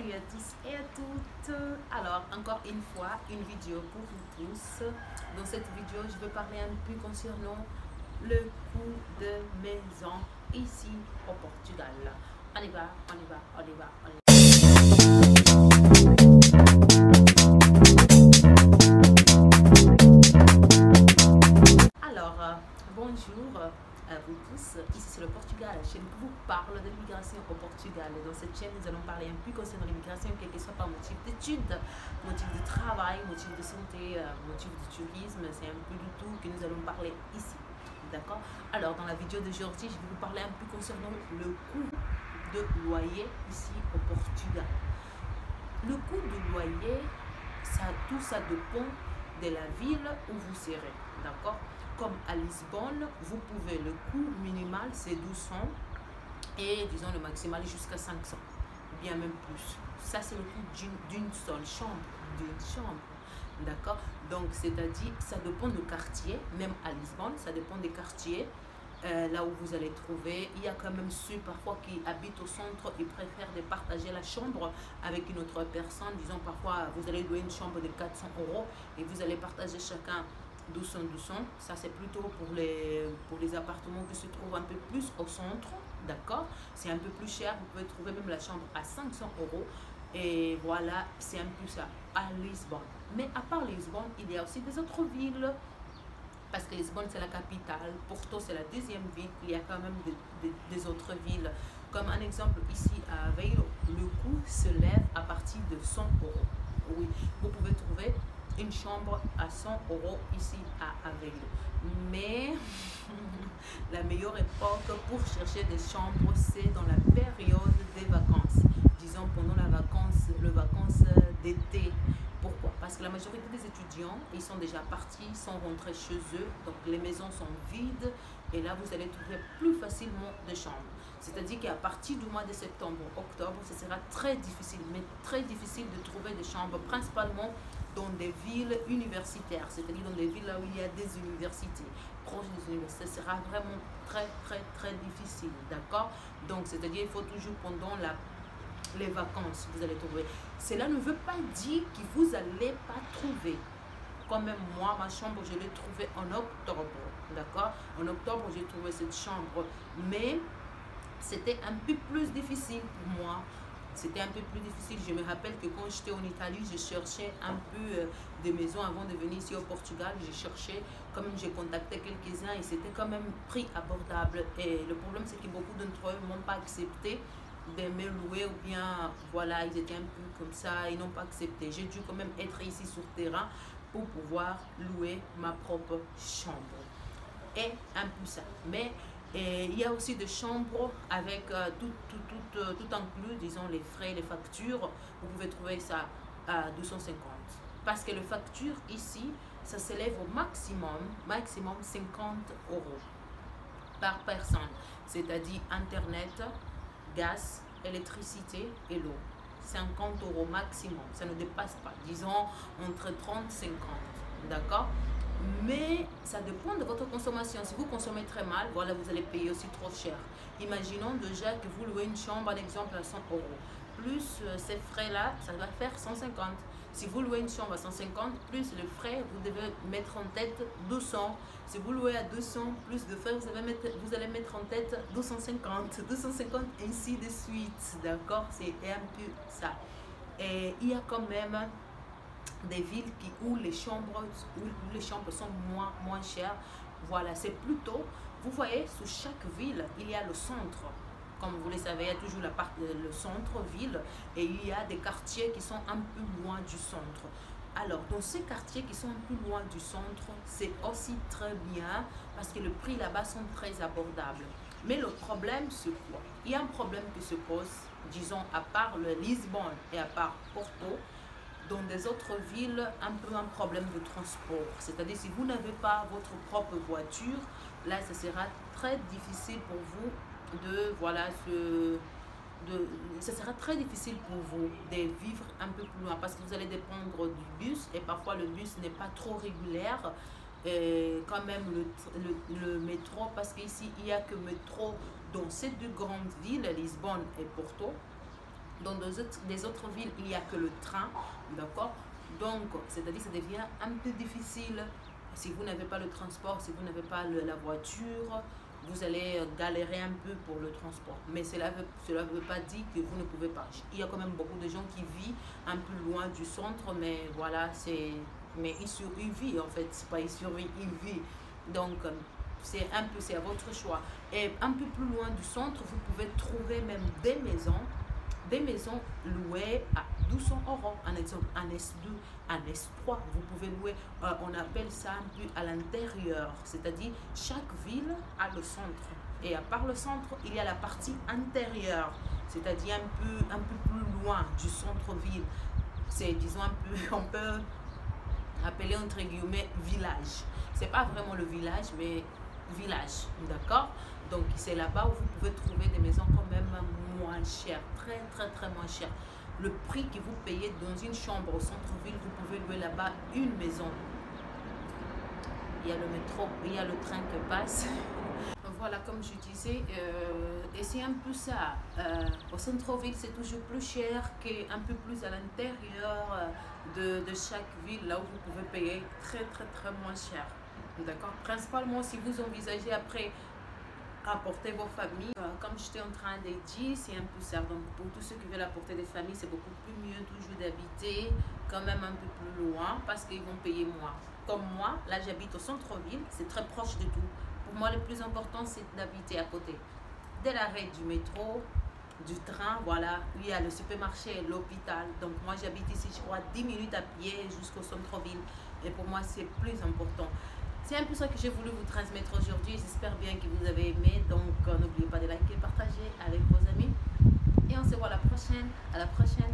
Salut à tous et à toutes. Alors, encore une fois, une vidéo pour vous tous. Dans cette vidéo, je vais parler un peu concernant le coût de maison ici au Portugal. On y va, on y va, on y va, on y va. Alors, bonjour à vous tous. Ici c'est le Portugal, la chaîne qui vous parle de l'immigration au Portugal. Et dans cette chaîne, nous allons parler un peu concernant l'immigration, quel que soit par motif d'études, motif de travail, motif de santé, motif de tourisme. C'est un peu du tout que nous allons parler ici. D'accord? Alors, dans la vidéo d'aujourd'hui, je vais vous parler un peu concernant le coût de loyer ici au Portugal. Le coût du loyer, tout ça dépend de la ville où vous serez. D'accord? Comme à Lisbonne, vous pouvez, le coût minimal c'est 200 et disons le maximal jusqu'à 500, bien même plus. Ça c'est le coût d'une seule chambre, d'accord? Donc c'est-à-dire, ça dépend du quartier, même à Lisbonne, ça dépend des quartiers. Là où vous allez trouver, il y a quand même ceux parfois qui habitent au centre et préfèrent de partager la chambre avec une autre personne. Disons parfois vous allez louer une chambre de 400 € et vous allez partager chacun 200. Ça c'est plutôt pour les appartements qui se trouvent un peu plus au centre, d'accord? C'est un peu plus cher, vous pouvez trouver même la chambre à 500 € et voilà, c'est un peu ça à Lisbonne. Mais à part Lisbonne, il y a aussi des autres villes. Parce que Lisbonne c'est la capitale, Porto c'est la deuxième ville, il y a quand même des autres villes. Comme un exemple ici à Aveiro, le coût se lève à partir de 100 €. Oui, vous pouvez trouver une chambre à 100 € ici à Aveiro. Mais la meilleure époque pour chercher des chambres, c'est dans la période des vacances. Disons pendant les vacances d'été. Pourquoi? Parce que la majorité des étudiants, ils sont déjà partis, sont rentrés chez eux, donc les maisons sont vides et là vous allez trouver plus facilement des chambres. C'est-à-dire qu'à partir du mois de septembre, octobre, ce sera très difficile, mais très difficile de trouver des chambres, principalement dans des villes universitaires, c'est-à-dire dans des villes là où il y a des universités, proches des universités, ce sera vraiment très difficile, d'accord? Donc c'est-à-dire il faut toujours pendant les vacances, vous allez trouver. Cela ne veut pas dire que vous n'allez pas trouver. Comme même moi, ma chambre, je l'ai trouvée en octobre. D'accord? En octobre, j'ai trouvé cette chambre. Mais c'était un peu plus difficile pour moi. C'était un peu plus difficile. Je me rappelle que quand j'étais en Italie, je cherchais un peu des maisons avant de venir ici au Portugal. J'ai cherché, quand même j'ai contacté quelques-uns et c'était quand même prix abordable. Et le problème, c'est que beaucoup d'entre eux ne m'ont pas accepté de me louer ou bien voilà, ils étaient un peu comme ça, ils n'ont pas accepté. J'ai dû quand même être ici sur terrain pour pouvoir louer ma propre chambre. Et un peu ça. Mais il y a aussi des chambres avec tout inclus, disons les frais, les factures. Vous pouvez trouver ça à 250. Parce que les factures ici, ça s'élève au maximum 50 € par personne. C'est-à-dire Internet, gaz, électricité et l'eau. 50 € maximum, ça ne dépasse pas, disons entre 30 et 50, d'accord? Mais ça dépend de votre consommation. Si vous consommez très mal, voilà, vous allez payer aussi trop cher. Imaginons déjà que vous louez une chambre, par exemple, à 100 €. Plus ces frais-là, ça va faire 150. Si vous louez une chambre à 150, plus le frais, vous devez mettre en tête 200. Si vous louez à 200, plus de frais, vous allez mettre en tête 250, ainsi de suite. D'accord? C'est un peu ça. Et il y a quand même des villes où les chambres sont moins chères. Voilà, c'est plutôt, vous voyez, sous chaque ville, il y a le centre. Comme vous le savez, il y a toujours le centre-ville et il y a des quartiers qui sont un peu loin du centre. Alors, dans ces quartiers qui sont un peu loin du centre, c'est aussi très bien parce que les prix là-bas sont très abordables. Mais le problème, c'est quoi? Il y a un problème qui se pose, disons, à part le Lisbonne et à part Porto, dans des autres villes, un peu un problème de transport. C'est-à-dire, si vous n'avez pas votre propre voiture, là, ce sera très difficile pour vous ce sera très difficile pour vous de vivre un peu plus loin parce que vous allez dépendre du bus et parfois le bus n'est pas trop régulière. Et quand même le métro, parce qu'ici il n'y a que métro dans ces deux grandes villes, Lisbonne et Porto. Dans des autres villes, il n'y a que le train, d'accord? Donc, c'est-à-dire ça devient un peu difficile. Si vous n'avez pas le transport, si vous n'avez pas la voiture, vous allez galérer un peu pour le transport. Mais cela veut pas dire que vous ne pouvez pas. Il y a quand même beaucoup de gens qui vivent un peu loin du centre, mais voilà, mais ils vivent en fait, c'est pas ils survivent, ils vivent. Donc, c'est à votre choix. Et un peu plus loin du centre, vous pouvez trouver même des maisons louées à 200 €. Un exemple, un S2, un S3, vous pouvez louer, on appelle ça un peu à l'intérieur, c'est-à-dire chaque ville a le centre. Et à part le centre, il y a la partie intérieure, c'est-à-dire un peu plus loin du centre-ville. C'est, disons, on peut appeler entre guillemets village. C'est pas vraiment le village, mais village, d'accord? Donc c'est là-bas où vous pouvez trouver des maisons quand même moins chères, très moins chères. Le prix que vous payez dans une chambre au centre-ville, vous pouvez louer là-bas une maison. Il y a le métro, il y a le train qui passe. Voilà, comme je disais, et c'est un peu ça. Au centre-ville, c'est toujours plus cher qu'un peu plus à l'intérieur de chaque ville, là où vous pouvez payer très moins cher. D'accord? Principalement si vous envisagez après apporter vos familles, comme j'étais en train de dire, c'est un peu ça. Donc pour tous ceux qui veulent apporter des familles, c'est beaucoup plus mieux toujours d'habiter quand même un peu plus loin parce qu'ils vont payer moins. Comme moi, là j'habite au centre-ville, c'est très proche de tout. Pour moi, le plus important, c'est d'habiter à côté de l'arrêt du métro, du train, voilà, il y a le supermarché, l'hôpital. Donc moi j'habite ici, je crois 10 minutes à pied jusqu'au centre-ville. Et pour moi, c'est plus important. C'est un peu ça que j'ai voulu vous transmettre aujourd'hui. J'espère bien que vous avez aimé. Donc n'oubliez pas de liker, partager avec vos amis. Et on se voit à la prochaine. À la prochaine.